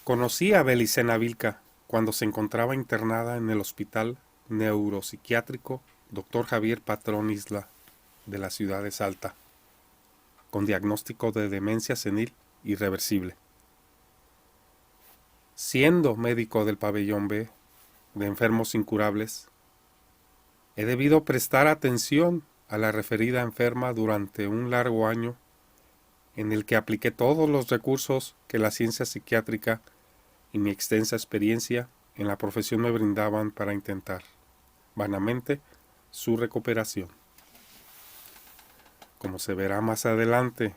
Conocí a Belicena Vilca cuando se encontraba internada en el Hospital Neuropsiquiátrico Dr. Javier Patrón Isla de la ciudad de Salta, con diagnóstico de demencia senil irreversible. Siendo médico del pabellón B de enfermos incurables, he debido prestar atención a la referida enferma durante un largo año en el que apliqué todos los recursos que la ciencia psiquiátrica y mi extensa experiencia en la profesión me brindaban para intentar, vanamente, su recuperación. Como se verá más adelante,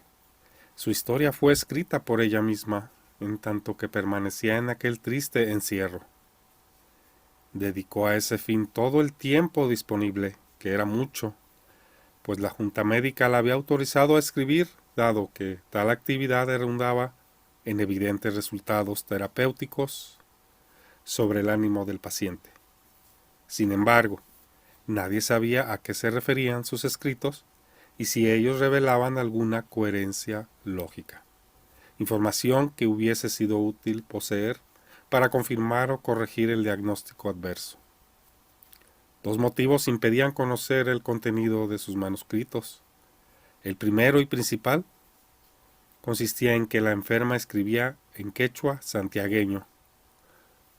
su historia fue escrita por ella misma, en tanto que permanecía en aquel triste encierro. Dedicó a ese fin todo el tiempo disponible, que era mucho, pues la Junta Médica la había autorizado a escribir, dado que tal actividad redundaba en evidentes resultados terapéuticos sobre el ánimo del paciente. Sin embargo, nadie sabía a qué se referían sus escritos y si ellos revelaban alguna coherencia lógica, información que hubiese sido útil poseer para confirmar o corregir el diagnóstico adverso. Dos motivos impedían conocer el contenido de sus manuscritos. El primero y principal consistía en que la enferma escribía en quechua santiagueño,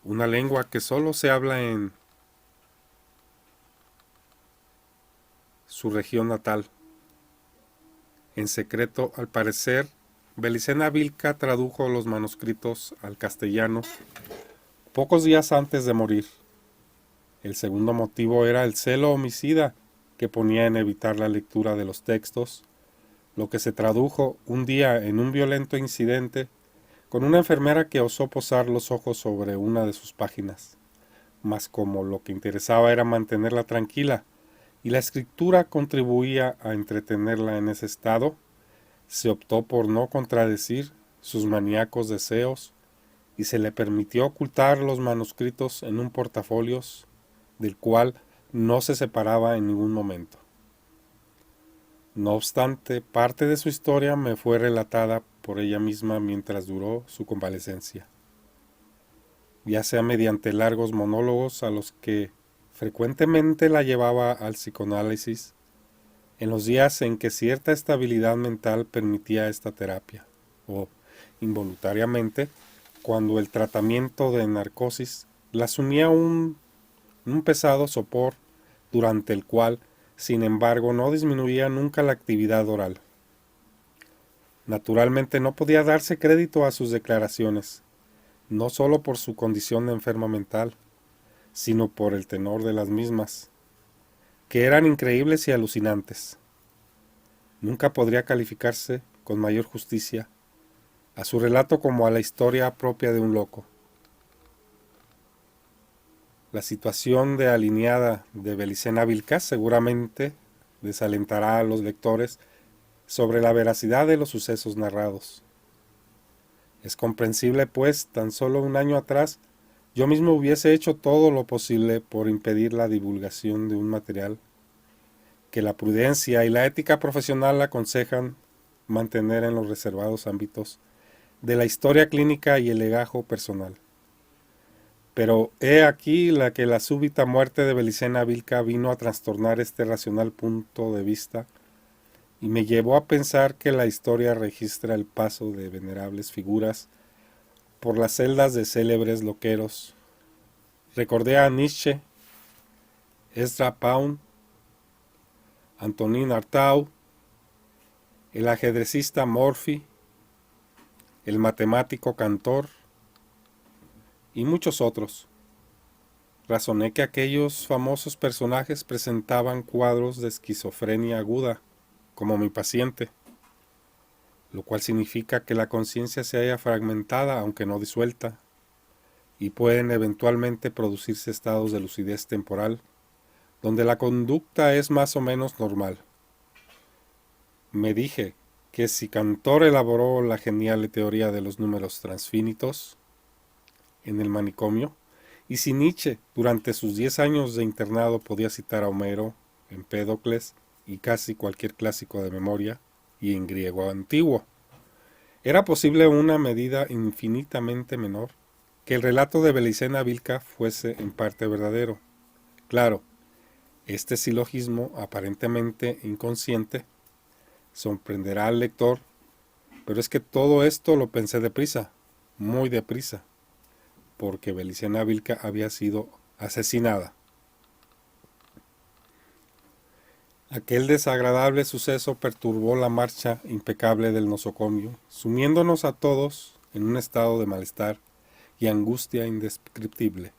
una lengua que solo se habla en su región natal. En secreto, al parecer, Belicena Vilca tradujo los manuscritos al castellano pocos días antes de morir. El segundo motivo era el celo homicida que ponía en evitar la lectura de los textos, lo que se tradujo un día en un violento incidente con una enfermera que osó posar los ojos sobre una de sus páginas. Mas como lo que interesaba era mantenerla tranquila y la escritura contribuía a entretenerla en ese estado, se optó por no contradecir sus maníacos deseos y se le permitió ocultar los manuscritos en un portafolios del cual no se separaba en ningún momento. No obstante, parte de su historia me fue relatada por ella misma mientras duró su convalecencia, ya sea mediante largos monólogos a los que frecuentemente la llevaba al psicoanálisis, en los días en que cierta estabilidad mental permitía esta terapia, o involuntariamente, cuando el tratamiento de narcosis la sumía a un pesado sopor durante el cual, sin embargo, no disminuía nunca la actividad oral. Naturalmente no podía darse crédito a sus declaraciones, no sólo por su condición de enferma mental, sino por el tenor de las mismas, que eran increíbles y alucinantes. Nunca podría calificarse con mayor justicia a su relato como a la historia propia de un loco. La situación de alineada de Belicena Vilca seguramente desalentará a los lectores sobre la veracidad de los sucesos narrados. Es comprensible, pues, tan solo un año atrás, yo mismo hubiese hecho todo lo posible por impedir la divulgación de un material que la prudencia y la ética profesional aconsejan mantener en los reservados ámbitos de la historia clínica y el legajo personal. Pero he aquí la que la súbita muerte de Belicena Vilca vino a trastornar este racional punto de vista y me llevó a pensar que la historia registra el paso de venerables figuras por las celdas de célebres loqueros. Recordé a Nietzsche, Ezra Pound, Antonin Artaud, el ajedrecista Morphy, el matemático Cantor y muchos otros. Razoné que aquellos famosos personajes presentaban cuadros de esquizofrenia aguda, como mi paciente, lo cual significa que la conciencia se halla fragmentada aunque no disuelta, y pueden eventualmente producirse estados de lucidez temporal, donde la conducta es más o menos normal. Me dije que si Cantor elaboró la genial teoría de los números transfinitos en el manicomio, y si Nietzsche durante sus 10 años de internado podía citar a Homero, Empédocles y casi cualquier clásico de memoria, y en griego antiguo, Era posible una medida infinitamente menor, que el relato de Belicena Vilca fuese en parte verdadero. Claro, este silogismo aparentemente inconsciente sorprenderá al lector, pero es que todo esto lo pensé deprisa, muy deprisa, porque Belicena Vilca había sido asesinada. Aquel desagradable suceso perturbó la marcha impecable del nosocomio, sumiéndonos a todos en un estado de malestar y angustia indescriptible.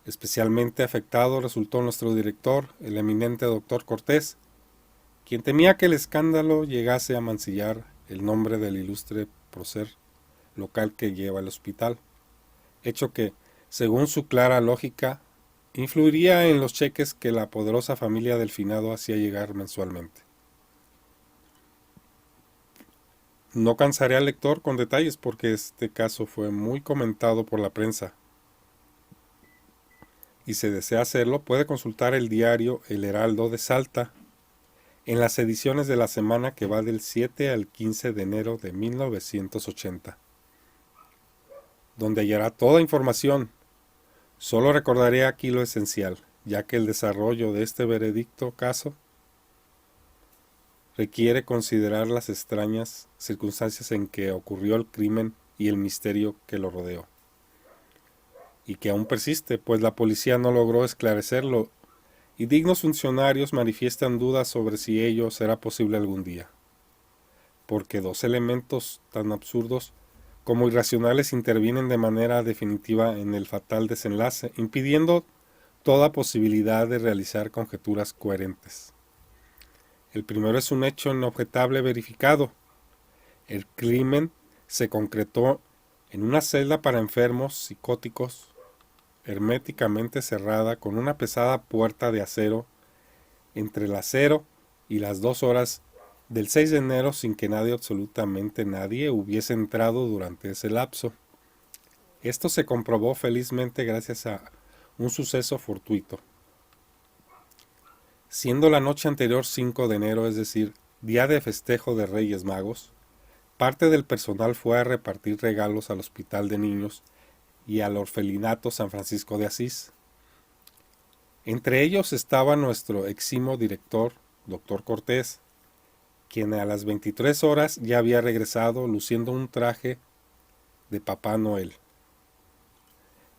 Especialmente afectado resultó nuestro director, el eminente doctor Cortés, quien temía que el escándalo llegase a mancillar el nombre del ilustre prócer local que lleva el hospital, hecho que, según su clara lógica, influiría en los cheques que la poderosa familia del finado hacía llegar mensualmente. No cansaré al lector con detalles porque este caso fue muy comentado por la prensa, y si desea hacerlo puede consultar el diario El Heraldo de Salta en las ediciones de la semana que va del 7 al 15 de enero de 1980, donde hallará toda información. Solo recordaré aquí lo esencial, ya que el desarrollo de este veredicto caso requiere considerar las extrañas circunstancias en que ocurrió el crimen y el misterio que lo rodeó, y que aún persiste, pues la policía no logró esclarecerlo, y dignos funcionarios manifiestan dudas sobre si ello será posible algún día, porque dos elementos tan absurdos como irracionales intervienen de manera definitiva en el fatal desenlace, impidiendo toda posibilidad de realizar conjeturas coherentes. El primero es un hecho inobjetable verificado. El crimen se concretó en una celda para enfermos psicóticos, herméticamente cerrada con una pesada puerta de acero entre las 0 y las 2 horas del 6 de enero sin que nadie, absolutamente nadie, hubiese entrado durante ese lapso. Esto se comprobó felizmente gracias a un suceso fortuito. Siendo la noche anterior 5 de enero, es decir, día de festejo de Reyes Magos, parte del personal fue a repartir regalos al Hospital de Niños y al Orfelinato San Francisco de Asís. Entre ellos estaba nuestro eximio director, doctor Cortés, quien a las 23 horas ya había regresado luciendo un traje de Papá Noel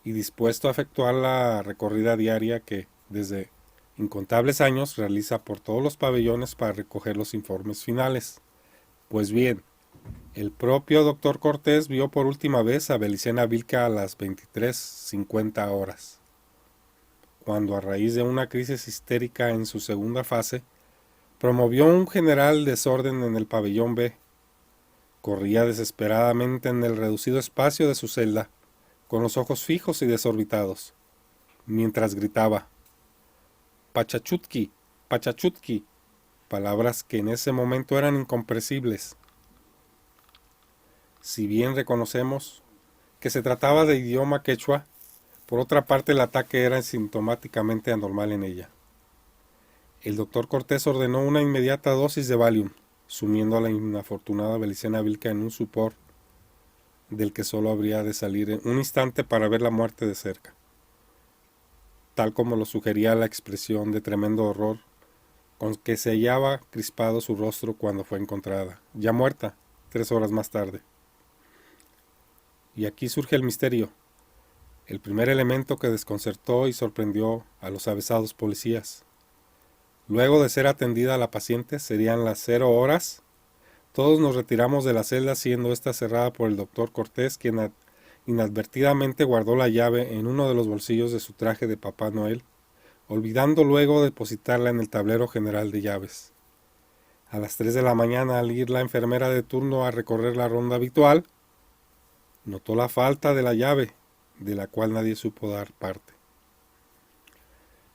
y dispuesto a efectuar la recorrida diaria que, desde incontables años, realiza por todos los pabellones para recoger los informes finales. Pues bien, el propio doctor Cortés vio por última vez a Belicena Vilca a las 23:50 horas, cuando a raíz de una crisis histérica en su segunda fase, promovió un general desorden en el pabellón B. Corría desesperadamente en el reducido espacio de su celda, con los ojos fijos y desorbitados, mientras gritaba «Pachachutki, Pachachutki», palabras que en ese momento eran incomprensibles. Si bien reconocemos que se trataba de idioma quechua, por otra parte el ataque era sintomáticamente anormal en ella. El doctor Cortés ordenó una inmediata dosis de Valium, sumiendo a la inafortunada Belicena Vilca en un sopor del que solo habría de salir en un instante para ver la muerte de cerca, tal como lo sugería la expresión de tremendo horror con que se hallaba crispado su rostro cuando fue encontrada, ya muerta, 3 horas más tarde. Y aquí surge el misterio, el primer elemento que desconcertó y sorprendió a los avesados policías. Luego de ser atendida la paciente, serían las 0 horas. Todos nos retiramos de la celda, siendo esta cerrada por el doctor Cortés, quien inadvertidamente guardó la llave en uno de los bolsillos de su traje de Papá Noel, olvidando luego depositarla en el tablero general de llaves. A las 3 de la mañana, al ir la enfermera de turno a recorrer la ronda habitual, notó la falta de la llave, de la cual nadie supo dar parte.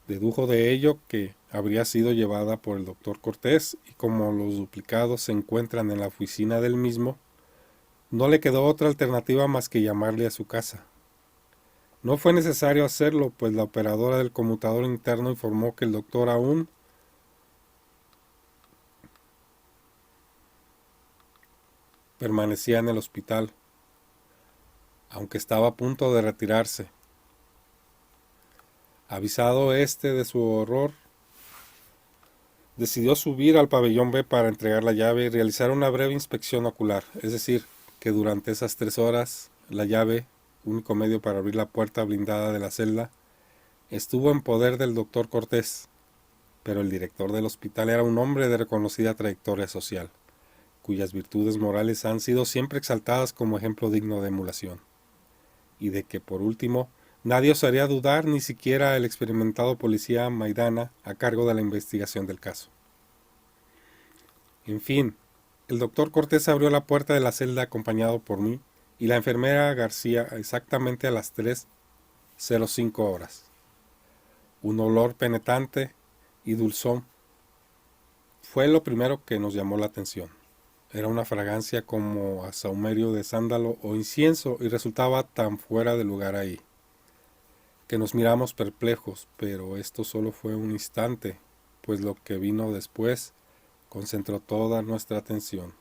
Dedujo de ello que habría sido llevada por el doctor Cortés, y como los duplicados se encuentran en la oficina del mismo, no le quedó otra alternativa más que llamarle a su casa. No fue necesario hacerlo, pues la operadora del conmutador interno informó que el doctor aún permanecía en el hospital, aunque estaba a punto de retirarse. Avisado de su horror, decidió subir al pabellón B para entregar la llave y realizar una breve inspección ocular, es decir, que durante esas 3 horas la llave, único medio para abrir la puerta blindada de la celda, estuvo en poder del doctor Cortés, pero el director del hospital era un hombre de reconocida trayectoria social, cuyas virtudes morales han sido siempre exaltadas como ejemplo digno de emulación, y de que, por último, nadie osaría dudar, ni siquiera el experimentado policía Maidana, a cargo de la investigación del caso. En fin, el doctor Cortés abrió la puerta de la celda acompañado por mí y la enfermera García exactamente a las 3:05 horas. Un olor penetrante y dulzón fue lo primero que nos llamó la atención. Era una fragancia como a sahumerio de sándalo o incienso y resultaba tan fuera de lugar ahí, que nos miramos perplejos, pero esto solo fue un instante, pues lo que vino después concentró toda nuestra atención.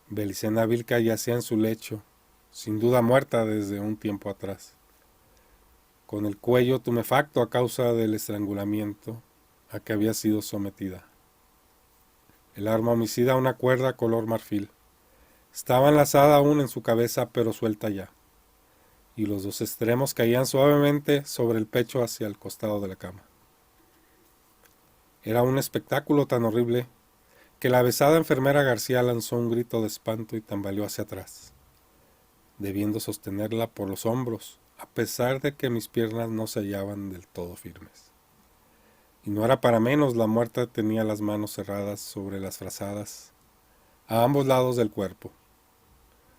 Belicena Vilca yacía en su lecho, sin duda muerta desde un tiempo atrás, con el cuello tumefacto a causa del estrangulamiento a que había sido sometida. El arma homicida, una cuerda color marfil, estaba enlazada aún en su cabeza, pero suelta ya, y los dos extremos caían suavemente sobre el pecho hacia el costado de la cama. Era un espectáculo tan horrible que la avesada enfermera García lanzó un grito de espanto y tambaleó hacia atrás, debiendo sostenerla por los hombros, a pesar de que mis piernas no se hallaban del todo firmes. Y no era para menos, la muerta tenía las manos cerradas sobre las frazadas, a ambos lados del cuerpo,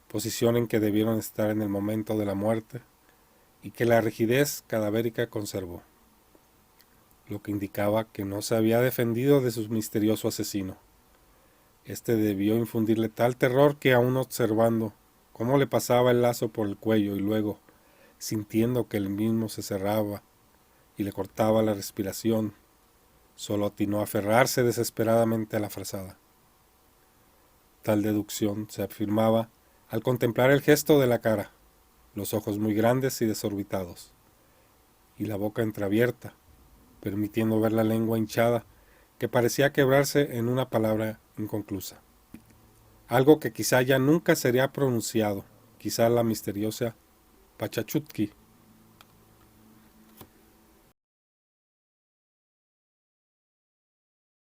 posición en que debieron estar en el momento de la muerte, y que la rigidez cadavérica conservó, lo que indicaba que no se había defendido de su misterioso asesino. Este debió infundirle tal terror que, aún observando cómo le pasaba el lazo por el cuello y luego, sintiendo que el mismo se cerraba y le cortaba la respiración, solo atinó a aferrarse desesperadamente a la frazada. Tal deducción se afirmaba al contemplar el gesto de la cara, los ojos muy grandes y desorbitados, y la boca entreabierta, permitiendo ver la lengua hinchada que parecía quebrarse en una palabra inconclusa. Algo que quizá ya nunca sería pronunciado, quizá la misteriosa Pachachutki,